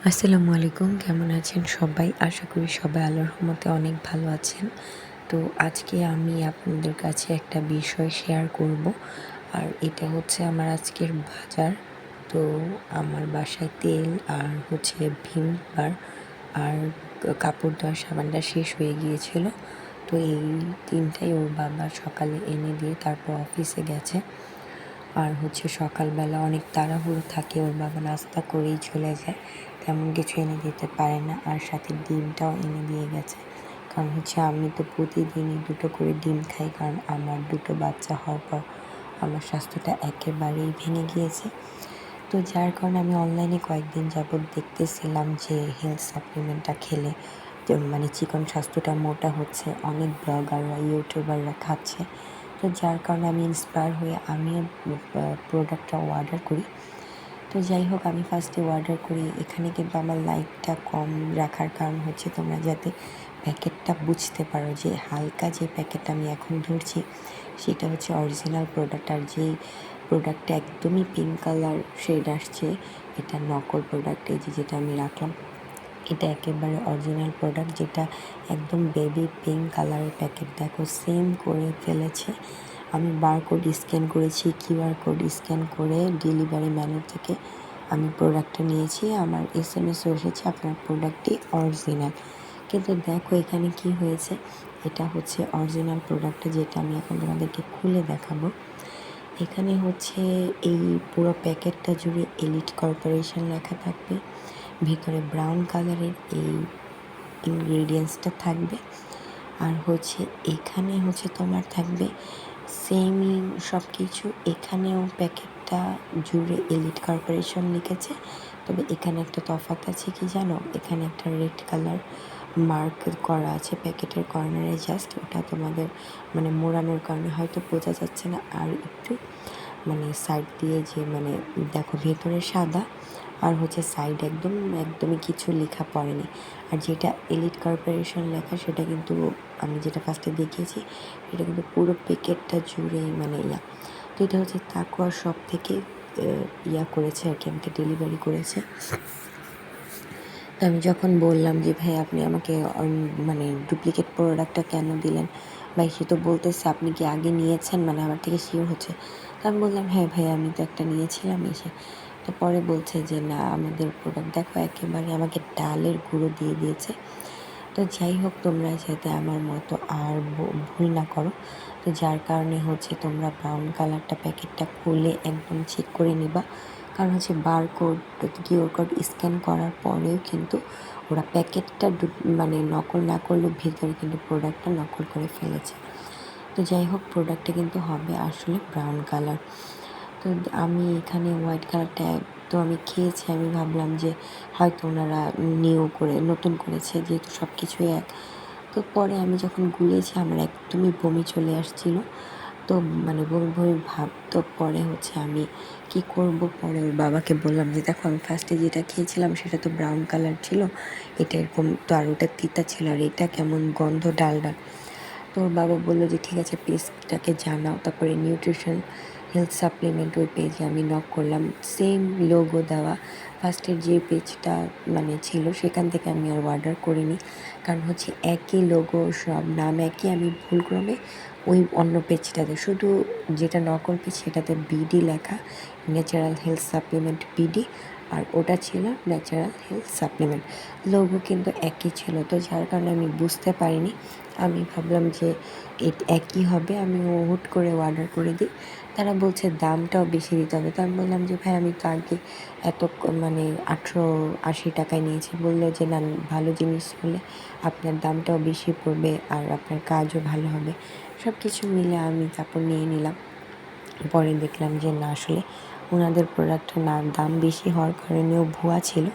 আসসালামু আলাইকুম, কেমন আছেন সবাই? আশা করি সবাই আল্লাহর রহমতে অনেক ভালো আছেন। তো আজকে আমি আপনাদের কাছে একটা বিষয় শেয়ার করব। আর এটা হচ্ছে আমার আজকের বাজার। তো আমার বাসায় তেল আর হচ্ছে ভিম বার আর কাপড় ধোয়ার সাবানটা শেষ হয়ে গিয়েছিল। তো এই ৩টাই ওর বাবা সকালে এনে দিয়ে তারপর অফিসে গেছে। আর হচ্ছে সকালবেলা অনেক তাড়াহুড়ো থাকে, ওর বাবা নাস্তা করেই চলে যায়, তেমন কিছু এনে দিতে পারে না। আর সাথে ডিমটাও এনে দিয়ে গেছে, কারণ হচ্ছে আমি তো প্রতিদিনই 2টো করে ডিম খাই, কারণ আমার 2টো বাচ্চা হওয়ার পর আমার স্বাস্থ্যটা একেবারেই ভেঙে গিয়েছে। তো যার কারণে আমি অনলাইনে কয়েকদিন যাবৎ দেখতেছিলাম যে হেলথ সাপ্লিমেন্টটা খেলে মানে চিকন স্বাস্থ্যটা মোটা হচ্ছে, অনেক ব্লগাররা ইউটিউবাররা খাচ্ছে। তো যার কারণে আমি ইন্সপায়ার হয়ে আমিও প্রোডাক্টটা অর্ডার করি। তো যাই হোক, আমি ফার্স্টে অর্ডার করি। এখানে কিন্তু আমার লাইটটা কম রাখার কারণ হচ্ছে তোমরা যাতে প্যাকেটটা বুঝতে পারো যে হালকা যে প্যাকেটটা আমি এখন ধরছি সেটা হচ্ছে অরিজিনাল প্রোডাক্ট, আর যেই প্রোডাক্টটা একদমই পিঙ্ক কালার শেড আসছে এটা নকল প্রোডাক্ট। এই যেটা আমি রাখলাম এটা একেবারে অরিজিনাল প্রোডাক্ট, যেটা একদম বেবি পিঙ্ক কালারের প্যাকেট। দেখো সেম করে ফেলেছে। আমি বারকোড স্ক্যান করেছি, কিউআর কোড স্ক্যান করে ডেলিভারি ম্যানের থেকে আমি প্রোডাক্টটা নিয়েছি। আমার এসএমএসও এসেছে আপনার প্রোডাক্টটি অরিজিনাল। কিন্তু দেখো এখানে কি হয়েছে, এটা হচ্ছে অরিজিনাল প্রোডাক্টটা, যেটা আমি এখন তোমাদেরকে খুলে দেখাবো। এখানে হচ্ছে এই পুরো প্যাকেটটা জুড়ে এলিট কর্পোরেশন লেখা থাকবে, ভিতরে ব্রাউন কালারের এই ইনগ্রেডিয়েন্টসটা থাকবে। আর হচ্ছে এখানে হচ্ছে তোমার থাকবে সেমই সব কিছু। এখানেও প্যাকেটটা জুড়ে এলিট কর্পোরেশন লিখেছে, তবে এখানে একটা তফাৎ আছে কি জানো, এখানে একটা রেড কালার মার্ক করা আছে প্যাকেটের কর্নারে, জাস্ট ওটা তোমাদের মানে মোড়ানোর কারণে হয়তো বোঝা যাচ্ছে না। আর একটু মানে সাইড দিয়ে যে মানে দেখো ভেতরে সাদা আর হচ্ছে সাইড একদমই কিছু লেখা পড়েনি। আর যেটা এলিট কর্পোরেশন লেখা সেটা কিন্তু আমি যেটা ফার্স্টে দেখিয়েছি এটা কিন্তু পুরো প্যাকেটটা জুড়ে মানে তো এটা হচ্ছে তাকওয়া শপ থেকে করেছে আর কি, আমাকে ডেলিভারি করেছে। তো আমি যখন বললাম যে ভাই আপনি আমাকে মানে ডুপ্লিকেট প্রোডাক্টটা কেন দিলেন, ভাই সে তো বলতেছে আপনি কি আগে নিয়েছেন, মানে আমার থেকে শিওর হচ্ছে। তো আমি বললাম হ্যাঁ ভাই আমি তো একটা নিয়েছিলাম এসে। তো পরে বলছে যে না আমাদের প্রোডাক্ট দেখো একেবারে আমাকে ডালের গুঁড়ো দিয়ে দিয়েছে। তো যাই হোক, তোমরা যাতে আমার মতো আর ভুল না করো, তো যার কারণে হচ্ছে তোমরা ব্রাউন কালারটা প্যাকেটটা খুলে একদম চেক করে নিবা, কারণ হচ্ছে বারকোড কিউআর কোড স্ক্যান করার পরেও কিন্তু ওরা প্যাকেটটা মানে নকল না করলেও ভিতরে কিন্তু প্রোডাক্টটা নকল করে ফেলেছে। তো যাই হোক, প্রোডাক্টটা কিন্তু হবে আসলে ব্রাউন কালার। তো আমি এখানে হোয়াইট কালারটা তো আমি খেয়েছি, আমি ভাবলাম যে হয়তো ওনারা নতুন করেছে, যেহেতু সব কিছুই এক। তো পরে আমি যখন গুলিয়েছি আমার একদমই বমি চলে আসছিল, তো মানে বমি বমি ভাব। তো পরে হচ্ছে আমি কি করব, পরে ওর বাবাকে বললাম যে দেখো আমি ফার্স্টে যেটা খেয়েছিলাম সেটা তো ব্রাউন কালার ছিল, এটা এরকম তো, আর ওটা তিতা ছিল, আর এটা কেমন গন্ধ ডাল ডাল। তো ওর বাবা বললো যে ঠিক আছে পেজটাকে জানাও। তারপরে নিউট্রিশন হেলথ সাপ্লিমেন্ট ওই পেজে আমি নক করলাম, সেম লোগো দেওয়া ফার্স্টের যে পেজটা মানে ছিল সেখান থেকে আমি আর অর্ডার করিনি, কারণ হচ্ছে একই লোগো সব নাম একই, আমি ভুলক্রমে ওই অন্য পেজটাতে শুধু যেটা নকল পেজ সেটাতে বিডি লেখা, ন্যাচারাল হেলথ সাপ্লিমেন্ট বিডি, আর ওটা ছিল ন্যাচারাল হেলথ সাপ্লিমেন্ট, লোগো কিন্তু একই ছিল। তো যার কারণে আমি বুঝতে পারিনি, আমি ভাবলাম যে একই হবে, আমি হুট করে অর্ডার করে দিই। তারা বলছে দামটাও বেশি দিতে হবে। তো আমি বললাম যে ভাই আমি তো আগে এত মানে 880 টাকায় নিয়েছি। বললো যে না, ভালো জিনিস হলে আপনার দামটাও বেশি পড়বে আর আপনার কাজও ভালো হবে। সব কিছু মিলে আমি তারপর নিয়ে নিলাম। পরে দেখলাম যে না, আসলে ওনাদের প্রোডাক্টের দাম বেশি হওয়ার কারণেও ভুয়া ছিল।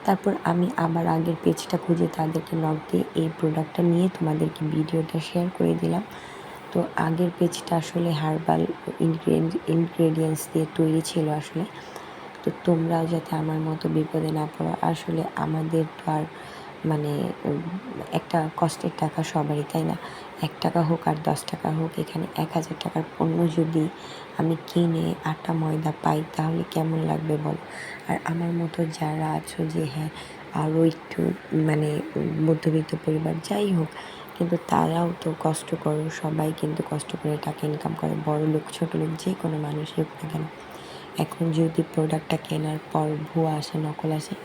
তারপর আমি আবার আগের পেজটা খুঁজে তাদেরকে নক দিয়ে এই প্রোডাক্টটা নিয়ে তোমাদেরকে ভিডিওটা শেয়ার করে দিলাম। তো আগের পেজটা আসলে হার্বাল ইনগ্রেডিয়েন্টস দিয়ে তৈরি ছিল আসলে। তো তোমরাও যাতে আমার মতো বিপদে না পড়ো, আসলে আমাদের তো আর মানে একটা কষ্টের টাকা সবারই, তাই না? ১ টাকা হোক আর ১০ টাকা হোক, এখানে ১,০০০ টাকার পণ্য যদি আমি কিনে আটা ময়দা পাই তাহলে কেমন লাগবে বলো? আর আমার মতো যারা আছো যে হ্যাঁ আরও একটু মানে মধ্যবিত্ত পরিবার যাই হোক, কিন্তু তারাও তো কষ্ট করো, সবাই কিন্তু কষ্ট করে টাকা ইনকাম করে, বড়লোক ছোটলোক যে কোনো মানুষই হোক না কেন। এখন যদি প্রোডাক্টটা কেনার পর ভুয়া আসে, নকল আসে,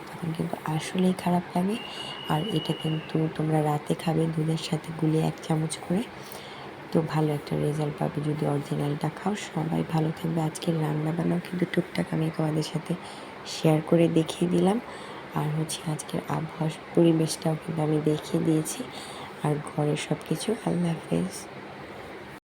তখন কিন্তু আসলেই খারাপ লাগে। আর এটা কিন্তু তোমরা রাতে খাবে দুধের সাথে গুলিয়ে ১ চামচ করে, তো ভালো একটা রেজাল্ট পাবে যদি অরিজিনালটা খাও। সবাই ভালো থাকবে। আজকের রান্নাবান্নাও কিন্তু টুকটাক আমি তোমাদের সাথে শেয়ার করে দেখিয়ে দিলাম। আর আজকের আবহাওয়ার পরিবেশটাও কিন্তু আমি দেখিয়ে দিয়েছি। আর ঘরের সব কিছু। আল্লাহ হাফেজ।